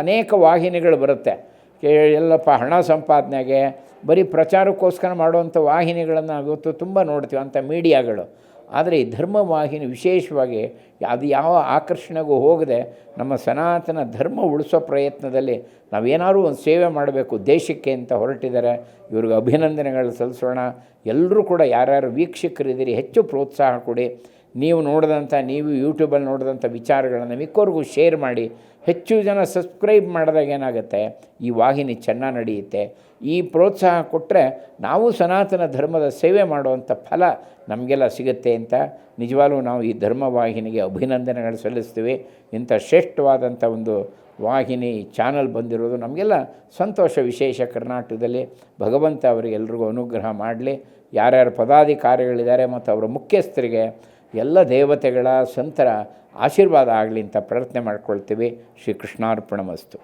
ಅನೇಕ ವಾಹಿನಿಗಳು ಬರುತ್ತೆ. ಎಲ್ಲಪ್ಪ ಹಣ ಸಂಪಾದನೆಗೆ ಬರೀ ಪ್ರಚಾರಕ್ಕೋಸ್ಕರ ಮಾಡುವಂಥ ವಾಹಿನಿಗಳನ್ನು ಇವತ್ತು ತುಂಬ ನೋಡ್ತೀವಿ, ಅಂಥ ಮೀಡಿಯಾಗಳು. ಆದರೆ ಈ ಧರ್ಮವಾಹಿನಿ ವಿಶೇಷವಾಗಿ ಅದು ಯಾವ ಆಕರ್ಷಣೆಗೂ ಹೋಗದೆ ನಮ್ಮ ಸನಾತನ ಧರ್ಮ ಉಳಿಸೋ ಪ್ರಯತ್ನದಲ್ಲಿ ನಾವೇನಾದ್ರೂ ಒಂದು ಸೇವೆ ಮಾಡಬೇಕು ದೇಶಕ್ಕೆ ಅಂತ ಹೊರಟಿದ್ದಾರೆ. ಇವ್ರಿಗೆ ಅಭಿನಂದನೆಗಳು ಸಲ್ಲಿಸೋಣ. ಎಲ್ಲರೂ ಕೂಡ ಯಾರ್ಯಾರು ವೀಕ್ಷಕರಿದ್ದೀರಿ ಹೆಚ್ಚು ಪ್ರೋತ್ಸಾಹ ಕೊಡಿ. ನೀವು ಯೂಟ್ಯೂಬಲ್ಲಿ ನೋಡಿದಂಥ ವಿಚಾರಗಳನ್ನು ಮಿಕ್ಕವ್ರಿಗೂ ಶೇರ್ ಮಾಡಿ. ಹೆಚ್ಚು ಜನ ಸಬ್ಸ್ಕ್ರೈಬ್ ಮಾಡಿದಾಗ ಏನಾಗುತ್ತೆ, ಈ ವಾಹಿನಿ ಚೆನ್ನಾಗಿ ನಡೆಯುತ್ತೆ. ಈ ಪ್ರೋತ್ಸಾಹ ಕೊಟ್ಟರೆ ನಾವು ಸನಾತನ ಧರ್ಮದ ಸೇವೆ ಮಾಡುವಂಥ ಫಲ ನಮಗೆಲ್ಲ ಸಿಗುತ್ತೆ ಅಂತ ನಿಜವಾಗ್ಲೂ ನಾವು ಈ ಧರ್ಮವಾಹಿನಿಗೆ ಅಭಿನಂದನೆಗಳು ಸಲ್ಲಿಸ್ತೀವಿ. ಇಂಥ ಶ್ರೇಷ್ಠವಾದಂಥ ಒಂದು ವಾಹಿನಿ ಚಾನಲ್ ಬಂದಿರೋದು ನಮಗೆಲ್ಲ ಸಂತೋಷ. ವಿಶೇಷ ಕರ್ನಾಟಕದಲ್ಲಿ ಭಗವಂತ ಅವರಿಗೆಲ್ರಿಗೂ ಅನುಗ್ರಹ ಮಾಡಲಿ. ಯಾರ್ಯಾರು ಪದಾಧಿಕಾರಿಗಳಿದ್ದಾರೆ ಮತ್ತು ಅವರ ಮುಖ್ಯಸ್ಥರಿಗೆ ಎಲ್ಲ ದೇವತೆಗಳ ಸಂತರ ಆಶೀರ್ವಾದ ಆಗಲಿ ಅಂತ ಪ್ರಾರ್ಥನೆ ಮಾಡ್ಕೊಳ್ತೀವಿ. ಶ್ರೀ ಕೃಷ್ಣಾರ್ಪಣಮಸ್ತು.